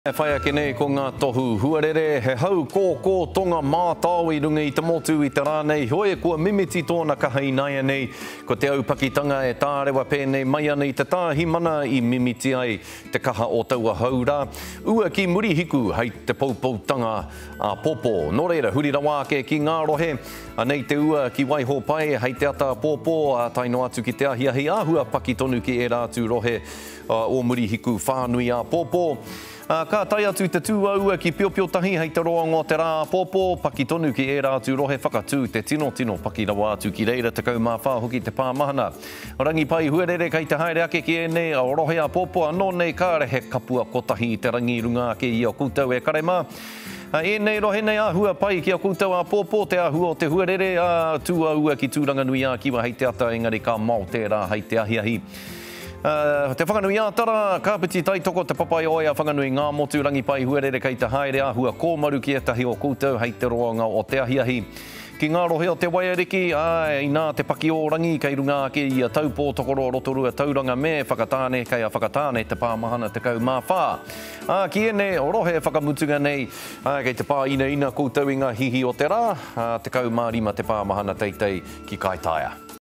E whaia ke nei ko ngā tohu huarere, he hau kō tonga mātau I runga I te motu I te rānei, hoi kua mimiti tōna kahainaia nei, ko te aupakitanga e tārewa pēnei mai ana I te tāhi mana I mimiti ai te kaha o taua haura. Ua ki muri hiku hei te poupoutanga popo. Nō reira, huri rawa ke ki ngā rohe, anei te ua ki waiho pai, hei te ata popo, taino atu ki te ahiahi āhua paki tonu ki e rātu rohe o muri hiku whānui a popo. Ka tai atu te tūaua ki piopio tahi hei te roanga o te rā popo, paki tonu ki e rātu rohe whakatū te tino paki rawa atu ki reira te kaumawha hoki te pāmahana. Rangi pai huarere kei te haere ake ki e nei a rohe a popo, anō nei kāre he kapua kotahi te rangi runga ake I a koutou e karema. E nei rohe nei āhua pai ki a koutou a popo, te āhua o te huarere a tūaua ki tūranga nui a kiwa hei te ata engari ka mau tērā hei te ahiahi. Te whanganui ātara, kāpiti taitoko te papai oi a whanganui ngā motu rangi pai huarere kei te haere āhua kōmaru ki etahi o koutou hei te roanga o te ahiahi. Ki ngā rohe o te waiariki, I nā te paki o rangi kei runga ake I a taupō tokoro rotorua tauranga me whakatāne kei a whakatāne te pāmahana te kaumawha. Ki ene o rohe whakamutunga nei, kei te pā ina koutou I ngā hihi o te rā, te kaumārima te pāmahana teitei ki Kaitaia.